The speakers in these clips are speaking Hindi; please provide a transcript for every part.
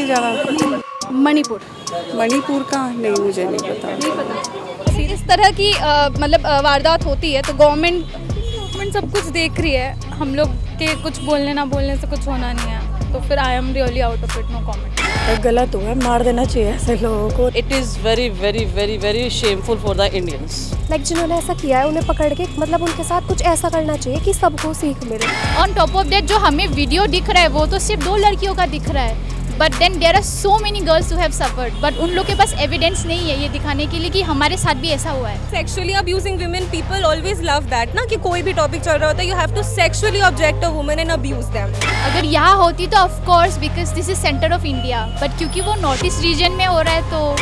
ज़्यादा। मणिपुर। मणिपुर का नहीं, मुझे नहीं पता। इस तरह की मतलब वारदात होती है तो गवर्नमेंट सब कुछ देख रही है, हम लोग के कुछ बोलने ना बोलने से कुछ होना नहीं है, तो फिर I am really out of it, no comment. गलत हुआ, मार देना चाहिए ऐसे लोगों को। It is very very very very shameful for the Indians. Like जिन्होंने ऐसा किया है उन्हें पकड़ के मतलब उनके साथ कुछ ऐसा करना चाहिए कि सबको सीख मिले। ऑन टॉप ऑफ दैट जो हमें वीडियो दिख रहा है वो तो सिर्फ 2 लड़कियों का दिख रहा है, but then there are so many girls who have suffered, but उन लोग के पास एविडेंस नहीं है ये दिखाने के लिए कि हमारे साथ भी ऐसा हुआ है। Sexually abusing women, people always love that ना, कि कोई भी टॉपिक चल रहा होता है you have to sexually object a woman and abuse them. अगर यहाँ होती तो of course because this is centre of India, but क्योंकि वो नॉर्थ ईस्ट रीजन में हो रहा है तो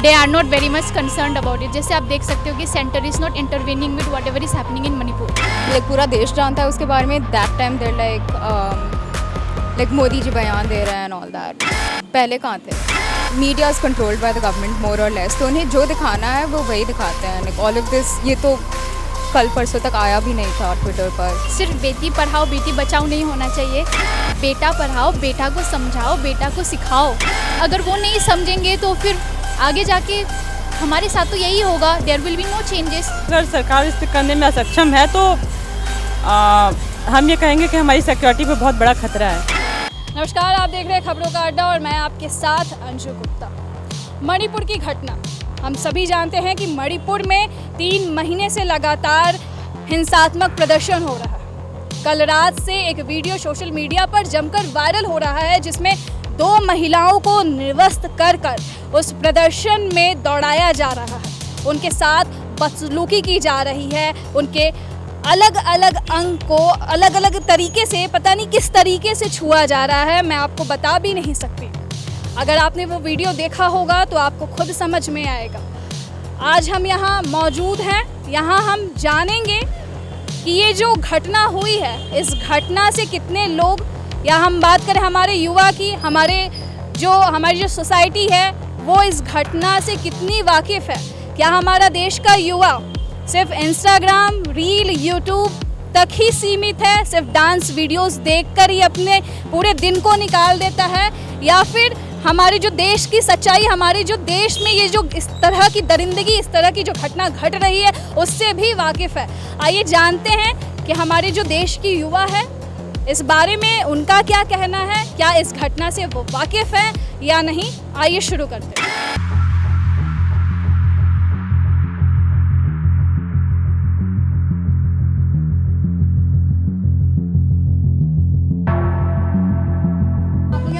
they are not very much concerned about it. जैसे आप देख सकते हो कि centre is not intervening with whatever is happening in Manipur. Like पूरा देश जानता है उसके बारे में, that time there like Modi ji बयान दे रहे हैं एंड ऑल दैट। पहले कहाँ थे? Media is controlled by the government मोर और लेस, तो उन्हें जो दिखाना है वो वही दिखाते हैं। लाइक ऑल ऑफ दिस ये तो कल परसों तक आया भी नहीं था ट्विटर पर। सिर्फ बेटी पढ़ाओ बेटी बचाओ नहीं होना चाहिए, बेटा पढ़ाओ, बेटा को समझाओ, बेटा को सिखाओ। अगर वो नहीं समझेंगे तो फिर आगे जाके हमारे साथ तो यही होगा, there will be no changes. अगर सरकार इस करने में असक्षम है तो हम ये कहेंगे कि हमारी सिक्योरिटी पे बहुत बड़ा खतरा है। नमस्कार, आप देख रहे हैं खबरों का अड्डा और मैं आपके साथ अंशु गुप्ता। मणिपुर की घटना हम सभी जानते हैं कि मणिपुर में 3 महीने से लगातार हिंसात्मक प्रदर्शन हो रहा है। कल रात से एक वीडियो सोशल मीडिया पर जमकर वायरल हो रहा है जिसमें 2 महिलाओं को निर्वस्त्र कर उस प्रदर्शन में दौड़ाया जा रहा है, उनके साथ बदसलूकी की जा रही है, उनके अलग अलग अंग को अलग अलग तरीके से, पता नहीं किस तरीके से छुआ जा रहा है, मैं आपको बता भी नहीं सकती। अगर आपने वो वीडियो देखा होगा तो आपको खुद समझ में आएगा। आज हम यहाँ मौजूद हैं, यहाँ हम जानेंगे कि ये जो घटना हुई है इस घटना से कितने लोग, या हम बात करें हमारे युवा की, हमारी जो सोसाइटी है वो इस घटना से कितनी वाकिफ़ है। क्या हमारा देश का युवा सिर्फ इंस्टाग्राम, रील, यूट्यूब तक ही सीमित है, सिर्फ डांस वीडियोस देखकर ही अपने पूरे दिन को निकाल देता है, या फिर हमारे जो देश की सच्चाई, हमारे जो देश में ये जो इस तरह की दरिंदगी, इस तरह की जो घटना घट रही है उससे भी वाकिफ़ है। आइए जानते हैं कि हमारे जो देश की युवा है इस बारे में उनका क्या कहना है, क्या इस घटना से वो वाकिफ़ है या नहीं। आइए शुरू करते हैं।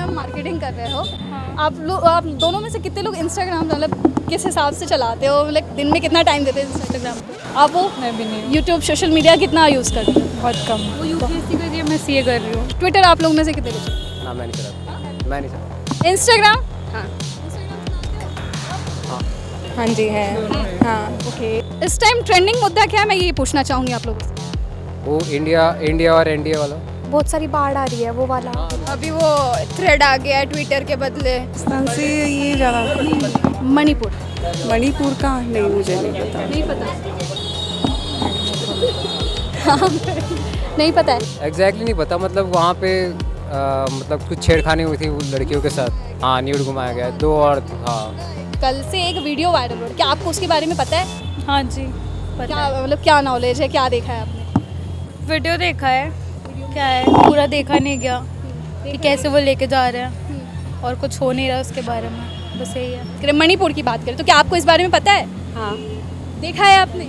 मार्केटिंग कर रहे हो, आप दोनों में से कितने लोग इंस्टाग्राम मतलब किस हिसाब से चलाते हो? लाइक दिन में कितना टाइम देते हैं इंस्टाग्राम पे? आप वो मैं भी नहीं। यूट्यूब, सोशल मीडिया कितना यूज़ करते हो? बहुत कम। वो यूपीएससी कर रही है, मैं सीए कर रही हूँ। ट्विटर आप लोग में से कितने लोग? ना, मैं नहीं चलाता, मैं नहीं चलाता। इंस्टाग्राम? हाँ जी है। हाँ ओके। इस टाइम ट्रेंडिंग मुद्दा क्या है, मैं ये पूछना चाहूँगी आप लोगों से। वो इंडिया और एनडीए वाला बहुत सारी बाढ़ आ रही है वो वाला। अभी वो थ्रेड आ गया है ट्विटर के बदले। से ये ज़्यादा। मणिपुर। मणिपुर का नहीं, मुझे नहीं पता। नहीं पता। नहीं पता है। एग्जैक्टली नहीं पता, मतलब वहाँ पे मतलब कुछ छेड़खानी हुई थी वो लड़कियों के साथ। हाँ, न्यूड घुमाया गया, 2 और हाँ। कल से एक वीडियो वायरल हो रहा है, क्या आपको उसके बारे में पता है? हाँ जी पता क्या है। मतलब क्या नॉलेज है, क्या देखा है आपने? वीडियो देखा है, क्या है पूरा देखा नहीं गया कि कैसे वो लेके जा रहे हैं और कुछ हो नहीं रहा उसके बारे में, बस यही है। अगर मणिपुर की बात करें तो क्या आपको इस बारे में पता है? हाँ। देखा है आपने?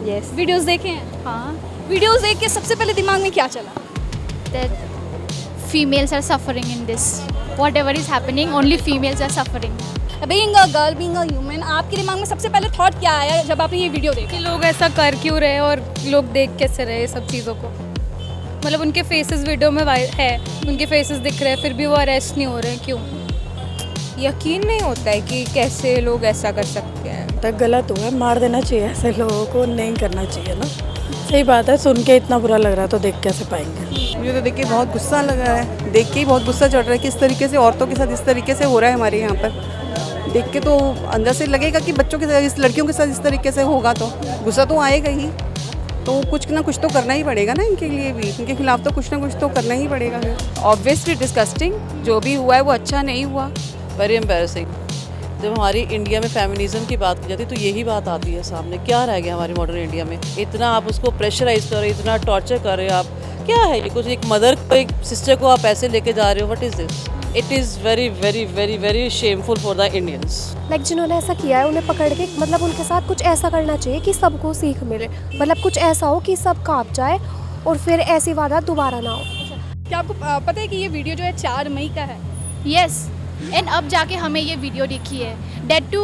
यस। वीडियोस देखे हैं? हाँ। वीडियोस देख के सबसे पहले दिमाग में क्या चला? That females are suffering in this, whatever is happening, only females are suffering. Being a girl, being a human, आपके दिमाग में सबसे पहले थॉट क्या आया जब आपने ये वीडियो देखी? कि लोग ऐसा कर क्यों रहे और लोग देख कैसे रहे सब चीज़ों को। मतलब उनके फेसेस वीडियो में है, उनके फेसेस दिख रहे हैं फिर भी वो अरेस्ट नहीं हो रहे हैं, क्यों? यकीन नहीं होता है कि कैसे लोग ऐसा कर सकते हैं। तो गलत हुआ, मार देना चाहिए ऐसे लोगों को, नहीं करना चाहिए ना। सही बात है, सुन के इतना बुरा लग रहा है तो देख कैसे पाएंगे। मुझे तो देख के बहुत गुस्सा लगा है, देख के ही बहुत गुस्सा चढ़ रहा है कि इस तरीके से औरतों के साथ इस तरीके से हो रहा है हमारे यहाँ पर। देख के तो अंदर से लगेगा कि बच्चों के साथ, इस लड़कियों के साथ इस तरीके से होगा तो गुस्सा तो आएगा ही। तो कुछ ना कुछ तो करना ही पड़ेगा ना इनके लिए भी, इनके खिलाफ तो कुछ ना कुछ तो करना ही पड़ेगा। ऑब्वियसली डिस्गस्टिंग, जो भी हुआ है वो अच्छा नहीं हुआ, वेरी एम्बैरसिंग। जब हमारी इंडिया में फेमिनिज्म की बात की जाती है तो यही बात आती है सामने। क्या रह गया हमारे मॉडर्न इंडिया में? इतना आप उसको प्रेशराइज कर रहे हो, इतना टॉर्चर कर रहे हो आप, क्या है ये? कुछ एक मदर को, एक सिस्टर को आप ऐसे लेके जा रहे हो, what is this? It is very very very very shameful for the Indians. Like जिन्होंने ऐसा किया है उन्हें पकड़ के मतलब उनके साथ कुछ ऐसा करना चाहिए कि सबको सीख मिले, मतलब कुछ ऐसा हो कि सब कांप जाए और फिर ऐसी वारदात दोबारा ना हो। क्या आपको पता है कि ये वीडियो जो है 4 मई का है? यस, एंड अब जाके हमें ये वीडियो दिखी है। डेट टू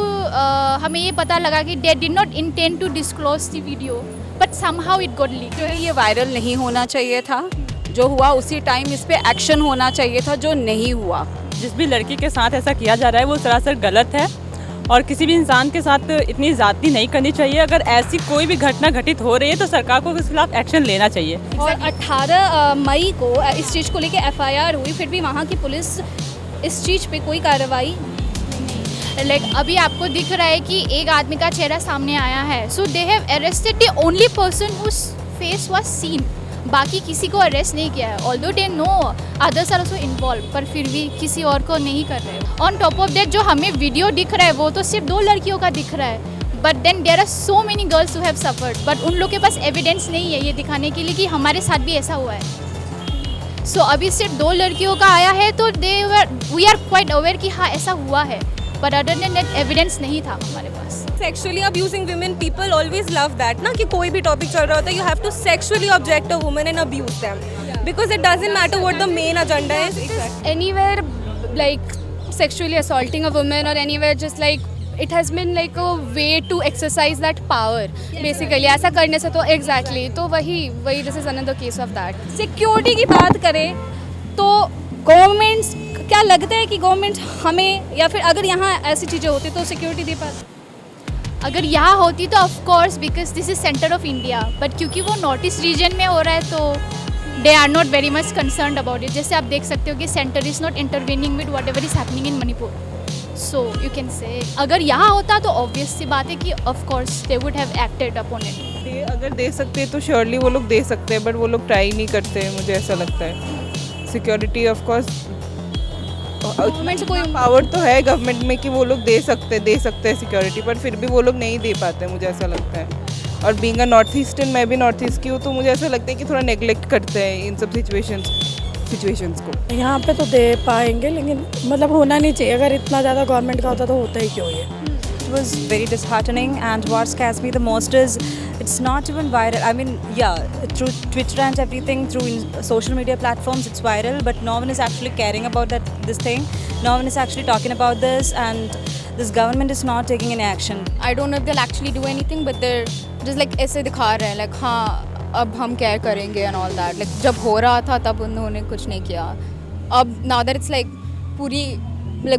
हमें ये पता लगा कि they did not intend to disclose the video but somehow it got leak. जो है ये वायरल नहीं होना चाहिए था, जो हुआ उसी टाइम इस पे एक्शन होना चाहिए था, जो नहीं हुआ। जिस भी लड़की के साथ ऐसा किया जा रहा है वो सरासर गलत है और किसी भी इंसान के साथ इतनी ज़्यादती नहीं करनी चाहिए। अगर ऐसी कोई भी घटना घटित हो रही है तो सरकार को उसके खिलाफ एक्शन लेना चाहिए। और 18 मई को इस चीज़ को लेके FIR हुई, फिर भी वहाँ की पुलिस इस चीज़ पे कोई कार्रवाई। लाइक अभी आपको दिख रहा है कि एक आदमी का चेहरा सामने आया है, so they have arrested the only person whose face was seen. बाकी किसी को अरेस्ट नहीं किया है, although they know others are also involve, पर फिर भी किसी और को नहीं कर रहे। ऑन टॉप ऑफ दैट जो हमें वीडियो दिख रहा है वो तो सिर्फ 2 लड़कियों का दिख रहा है, but then there are so many girls who have suffered, but उन लोग के पास एविडेंस नहीं है ये दिखाने के लिए कि हमारे साथ भी ऐसा हुआ है। सो अभी सिर्फ 2 लड़कियों का आया है तो वी आर क्वाइट अवेयर कि हाँ ऐसा हुआ है, but other than that evidence नहीं था हमारे पास। Sexually abusing women, people always love that ना, कि कोई भी टॉपिक चल रहा होता है you have to sexually object a woman and abuse them because it doesn't matter what the main agenda is. Anywhere like sexually assaulting a woman or anywhere just like it has been like a way to exercise that power basically। ऐसा करने से तो exactly तो वही this is another case of that। Security की बात करें तो गवर्नमेंट्स, क्या लगता है कि गवर्नमेंट हमें या फिर अगर यहाँ ऐसी चीज़ें होती तो सिक्योरिटी दे पाती? अगर यहाँ होती तो of course because this is centre of India, but क्योंकि वो नॉर्थ ईस्ट रीजन में हो रहा है तो they are not very much concerned about it. जैसे आप देख सकते हो कि centre is not intervening with whatever is happening in Manipur. So you can say अगर यहाँ होता तो ऑब्वियस सी बात है कि of course they would have acted upon it. अगर दे सकते तो श्योरली वो लोग दे सकते हैं, बट वो लोग ट्राई नहीं करते, मुझे ऐसा लगता है। सिक्योरिटी ऑफ कोर्स गवर्नमेंट से कोई पावर तो है गवर्नमेंट में कि वो लोग दे सकते हैं सिक्योरिटी, पर फिर भी वो लोग नहीं दे पाते, मुझे ऐसा लगता है। और बीइंग अ नॉर्थ ईस्टर्न, मैं भी नॉर्थ ईस्ट की हूँ, तो मुझे ऐसा लगता है कि थोड़ा नेग्लेक्ट करते हैं इन सब सिचुएशंस को। यहाँ पे तो दे पाएंगे लेकिन मतलब होना नहीं चाहिए। अगर इतना ज़्यादा गवर्नमेंट का होता तो होता ही क्यों ये। It was very disheartening, and what scares me the most is it's not even viral. I mean, yeah, through Twitter and everything, through social media platforms, it's viral, but no one is actually caring about this thing. No one is actually talking about this, and this government is not taking any action. I don't know if they'll actually do anything, but they're just like ऐसे दिखा रहे हैं like हाँ अब हम क्या करेंगे and all that. Like जब हो रहा था तब उन्होंने कुछ नहीं किया। अब now that it's like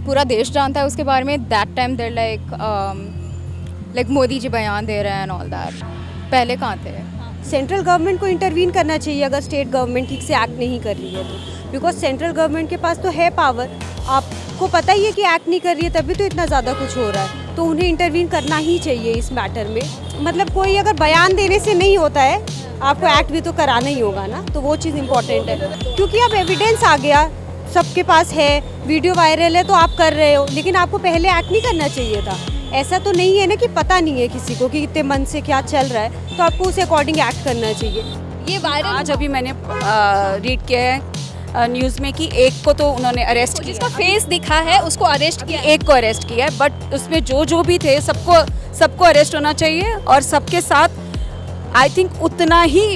पूरा देश जानता है उसके बारे में, that time there like Modi ji बयान दे रहे हैं एंड ऑल दैट। पहले कहाँ थे? सेंट्रल गवर्नमेंट को इंटरवीन करना चाहिए अगर स्टेट गवर्नमेंट ठीक से एक्ट नहीं कर रही है तो, बिकॉज सेंट्रल गवर्नमेंट के पास तो है पावर। आपको पता ही है कि एक्ट नहीं कर रही है तभी तो इतना ज़्यादा कुछ हो रहा है, तो उन्हें इंटरवीन करना ही चाहिए इस मैटर में। मतलब कोई अगर बयान देने से नहीं होता है, आपको एक्ट भी तो कराना ही होगा ना, तो वो चीज़ इंपॉर्टेंट है। क्योंकि अब एविडेंस आ गया, सबके पास है, वीडियो वायरल है तो आप कर रहे हो, लेकिन आपको पहले एक्ट नहीं करना चाहिए था। ऐसा तो नहीं है ना कि पता नहीं है किसी को कि कितने मन से क्या चल रहा है, तो आपको उस अकॉर्डिंग एक्ट करना चाहिए। ये वायरल आज अभी मैंने रीड किया है न्यूज़ में कि एक को तो उन्होंने अरेस्ट किया, जिसका फेस दिखा है उसको अरेस्ट किया, एक को अरेस्ट किया है, बट उसमें जो भी थे सबको अरेस्ट होना चाहिए और सबके साथ आई थिंक उतना ही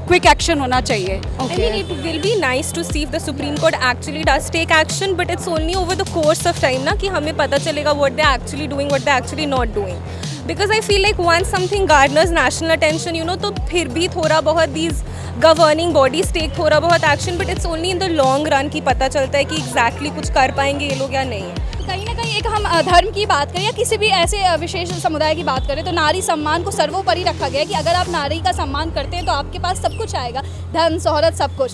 क्विक एक्शन होना चाहिए। I mean, it will be nice to see if the Supreme Court actually does take action, but it's only over the course of time ना कि हमें पता चलेगा what they're actually doing, what they're actually not doing. Because I feel like once something garners national attention, you know, तो फिर भी थोड़ा बहुत these governing bodies take थोड़ा बहुत action, but it's only in the long run कि पता चलता है कि exactly कुछ कर पाएंगे ये लोग या नहीं। कहीं ना कहीं एक हम धर्म की बात करें या किसी भी ऐसे विशेष समुदाय की बात करें तो नारी सम्मान को सर्वोपरि रखा गया है कि अगर आप नारी का सम्मान करते हैं तो आपके पास सब कुछ आएगा, धन शोहरत सब कुछ।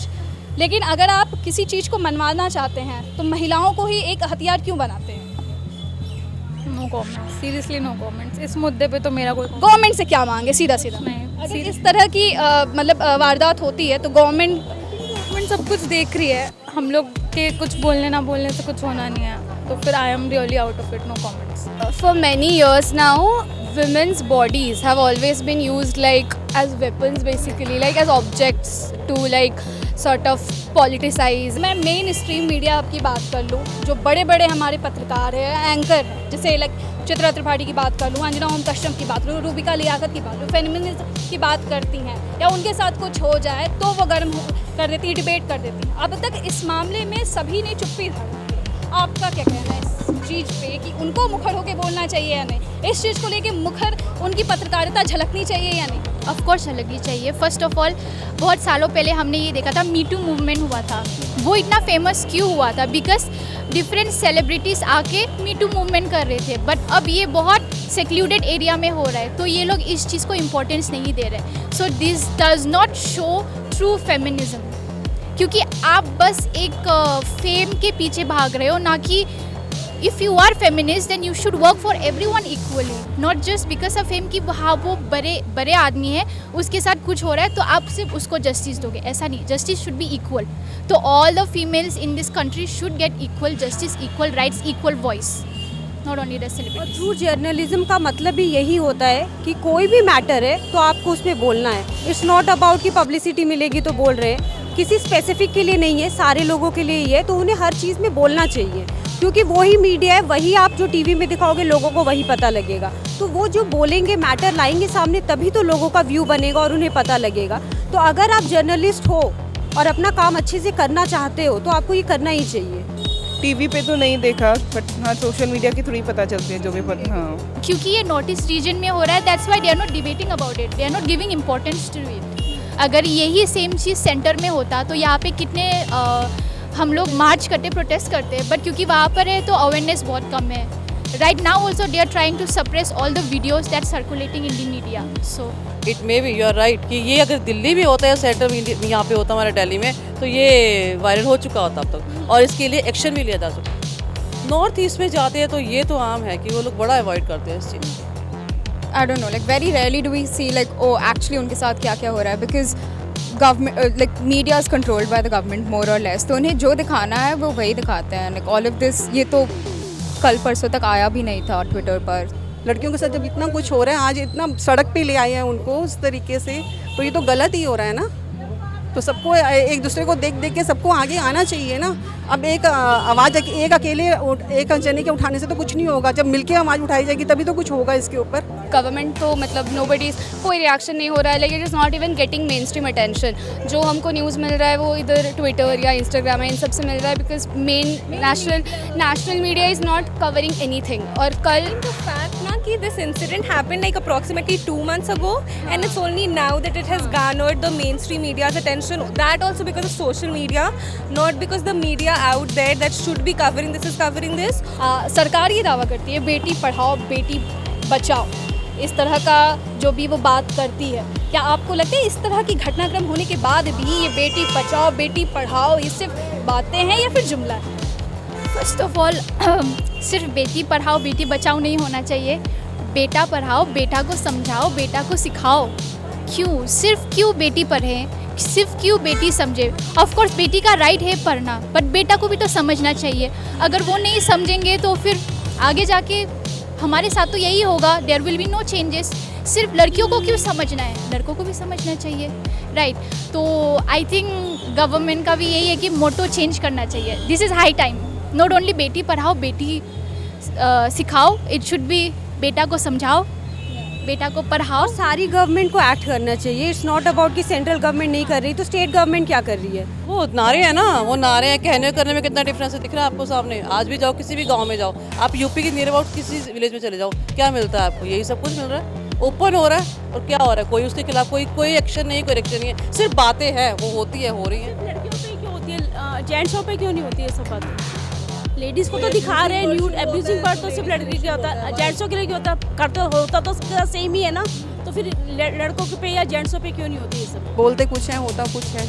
लेकिन अगर आप किसी चीज़ को मनवाना चाहते हैं तो महिलाओं को ही एक हथियार क्यों बनाते हैं? No comments, seriously no comments. इस मुद्दे पे तो मेरा कोई गवर्नमेंट से क्या मांगे, सीधा सीधा अगर इस तरह की मतलब वारदात होती है तो गवर्नमेंट सब कुछ देख रही है, हम लोग के कुछ बोलने ना बोलने से कुछ होना नहीं है, तो फिर I am really out of it, no comments. For many years now, women's bodies have always been used like as weapons, basically, like as objects to like sort of politicize. मैं मेन स्ट्रीम मीडिया की बात कर लूँ, जो बड़े बड़े हमारे पत्रकार हैं, एंकर हैं, जैसे लाइक चित्रा त्रिपाठी की बात कर लूँ, अंजना ओम कश्यप की बात करूँ, रूबिका लियाकत की बात करूँ, फेमिनिज्म की बात करती हैं, या उनके साथ कुछ हो जाए तो वो गर्म कर देती है, डिबेट कर देती है। अब तक इस मामले में सभी ने चुप्पी धारण की। आपका क्या कहना है इस चीज़ पे कि उनको मुखर होकर बोलना चाहिए या नहीं? इस चीज़ को लेके मुखर उनकी पत्रकारिता झलकनी चाहिए या नहीं? ऑफ कोर्स झलकनी चाहिए। फर्स्ट ऑफ ऑल, बहुत सालों पहले हमने ये देखा था, मी टू मूवमेंट हुआ था। वो इतना फेमस क्यों हुआ था? बिकॉज डिफरेंट सेलिब्रिटीज़ आके मी टू मूवमेंट कर रहे थे, बट अब ये बहुत सेक्लूडेड एरिया में हो रहा है, तो ये लोग इस चीज़ को इम्पोर्टेंस नहीं दे रहे। So this does not show true feminism, क्योंकि आप बस एक फेम के पीछे भाग रहे हो, ना कि if you are feminist then you should work for everyone equally, not just because of fame कि हाँ वो बड़े आदमी है, उसके साथ कुछ हो रहा है तो आप सिर्फ उसको जस्टिस दोगे, ऐसा नहीं। जस्टिस शुड बी इक्वल, तो all the females in this country should get equal justice, equal rights, equal voice, not only the celebrities. True journalism का मतलब भी यही होता है कि कोई भी मैटर है तो आपको उसमें बोलना है। इट्स नॉट अबाउट कि पब्लिसिटी मिलेगी तो बोल रहे हैं, किसी स्पेसिफिक के लिए नहीं है, सारे लोगों के लिए ही है, तो उन्हें हर चीज़ में बोलना चाहिए, क्योंकि वही मीडिया है, वही आप जो टीवी में दिखाओगे लोगों को वही पता लगेगा। तो वो जो बोलेंगे, मैटर लाएंगे सामने, तभी तो लोगों का व्यू बनेगा और उन्हें पता लगेगा। तो अगर आप जर्नलिस्ट हो और अपना काम अच्छे से करना चाहते हो तो आपको ये करना ही चाहिए। टीवी पे तो नहीं देखा, बट हाँ सोशल मीडिया के थ्रू ही पता चलती है जो भी हाँ। क्योंकि ये नॉर्थ ईस्ट रीजन में हो रहा है, that's why they are not debating about it, they are not giving importance to it. अगर यही सेम चीज़ सेंटर में होता तो यहाँ पे कितने हम लोग मार्च करते, प्रोटेस्ट करते, बट क्योंकि वहाँ पर है तो अवेयरनेस बहुत कम है। Right now also they are trying to suppress all the videos that circulating in the media. So it may be you are right कि ये अगर दिल्ली में होता है, सेंटर यहाँ पे होता हमारे दिल्ली में, तो ये वायरल हो चुका होता अब तक और इसके लिए एक्शन भी लिया जा सकता। नॉर्थ ईस्ट में जाते हैं तो ये तो आम है कि वो लोग बड़ा अवॉइड करते हैं इस चीज़ को। I don't know, like very rarely do we see like, oh actually उनके साथ क्या क्या हो रहा है, because government like media is controlled by the government more or less, तो उन्हें जो दिखाना है वो वही दिखाते हैं। like all of this, ये तो कल परसों तक आया भी नहीं था ट्विटर पर। लड़कियों के साथ जब इतना कुछ हो रहा है, आज इतना सड़क पे ले आए हैं उनको उस तरीके से, तो ये तो गलत ही हो रहा है ना। तो सबको एक दूसरे को देख देख के सबको आगे आना चाहिए ना। अब एक आवाज़ एक अकेले एक जने के उठाने से तो कुछ नहीं होगा, जब मिलके आवाज़ उठाई जाएगी तभी तो कुछ होगा इसके ऊपर। गवर्नमेंट तो मतलब नोबडी, कोई रिएक्शन नहीं हो रहा है, like it is not even getting main stream attention. जो हमको न्यूज़ मिल रहा है वो इधर ट्विटर या इंस्टाग्राम है, इन सब से मिल रहा है, because main national media is not covering anything. और कल fact na ki this incident happened like approximately 2 months ago, and it's only now that it has garnered the mainstream media's attention, that also because of social media, not because the media out there that should be covering this is covering this. सरकार ये दावा करती है बेटी पढ़ाओ बेटी बचाओ, इस तरह का जो भी वो बात करती है। क्या आपको लगता है इस तरह की घटनाक्रम होने के बाद भी ये बेटी बचाओ बेटी पढ़ाओ ये सिर्फ बातें हैं या फिर जुमला है? फर्स्ट ऑफ ऑल सिर्फ बेटी पढ़ाओ बेटी बचाओ नहीं होना चाहिए, बेटा पढ़ाओ, बेटा को समझाओ, बेटा को सिखाओ। क्यों सिर्फ क्यों बेटी पढ़े, सिर्फ क्यों बेटी समझे? ऑफ कोर्स बेटी का राइट है पढ़ना, बट बेटा को भी तो समझना चाहिए। अगर वो नहीं समझेंगे तो फिर आगे जाके हमारे साथ तो यही होगा, there will be no changes. सिर्फ लड़कियों को क्यों समझना है, लड़कों को भी समझना चाहिए, राइट? तो आई थिंक गवर्नमेंट का भी यही है कि मोटो चेंज करना चाहिए। This is high time, not only Beti Padhao बेटी सिखाओ, इट शुड बी बेटा को समझाओ, बेटा को पढ़ाओ। सारी गवर्नमेंट को एक्ट करना चाहिए। इट्स नॉट अबाउट कि सेंट्रल गवर्नमेंट नहीं कर रही तो स्टेट गवर्नमेंट क्या कर रही है। वो नारे हैं ना, वो नारे हैं, कहने करने में कितना डिफरेंस है दिख रहा है आपको सामने। आज भी जाओ किसी भी गांव में जाओ, आप यूपी के नियर अबाउट किसी विलेज में चले जाओ, क्या मिलता है आपको? यही सब कुछ मिल रहा है, ओपन हो रहा है। और क्या हो रहा है? कोई उसके खिलाफ कोई एक्शन नहीं, कोई एक्शन नहीं है, सिर्फ बातें हैं, वो होती है, हो रही है। लड़कियों पे क्यों होती है, जेंट्सों पे क्यों नहीं होती है सब बातें? लेडीज़ को तो दिखा रहे हैं न्यूड एब्यूजिंग पार्ट तो सिर्फ लड़की का होता है, जेंट्सों के लिए क्यों होता? करते होता तो सेम ही है ना, तो फिर लड़कों पे या जेंट्सों पे क्यों नहीं होती ये सब? बोलते कुछ है, होता कुछ है।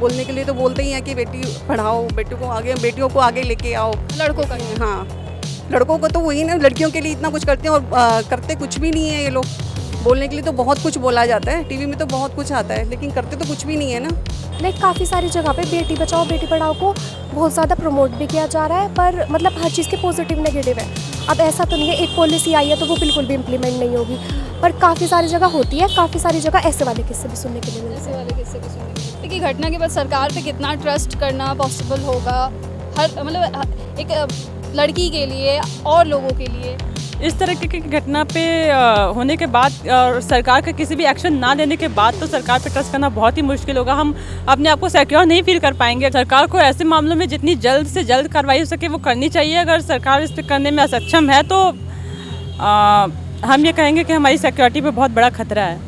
बोलने के लिए तो बोलते ही हैं कि बेटी पढ़ाओ, बेटियों को आगे लेके आओ, लड़कों का हाँ। लड़कों को तो वही ना, लड़कियों के लिए इतना कुछ करते हैं और करते कुछ भी नहीं है ये लोग। बोलने के लिए तो बहुत कुछ बोला जाता है, टीवी में तो बहुत कुछ आता है, लेकिन करते तो कुछ भी नहीं है ना। लाइक काफ़ी सारी जगह पे बेटी बचाओ बेटी पढ़ाओ को बहुत ज़्यादा प्रमोट भी किया जा रहा है, पर मतलब हर चीज़ के पॉजिटिव नेगेटिव है। अब ऐसा तो नहीं है एक पॉलिसी आई है तो वो बिल्कुल भी इम्प्लीमेंट नहीं होगी, पर काफ़ी सारी जगह होती है, काफ़ी सारी जगह ऐसे वाले किस्से भी सुनने के लिए मिलते हैं। ऐसे वाले किस्से भी सुनने। देखिए घटना के बाद सरकार पे कितना ट्रस्ट करना पॉसिबल होगा, हर मतलब एक लड़की के लिए और लोगों के लिए। इस तरह की घटना पे होने के बाद और सरकार का किसी भी एक्शन ना लेने के बाद तो सरकार पे ट्रस्ट करना बहुत ही मुश्किल होगा। हम अपने आप को सिक्योर नहीं फील कर पाएंगे। सरकार को ऐसे मामलों में जितनी जल्द से जल्द कार्रवाई हो सके वो करनी चाहिए। अगर सरकार इस पर करने में असक्षम है तो हम ये कहेंगे कि हमारी सिक्योरिटी पे बहुत बड़ा खतरा है।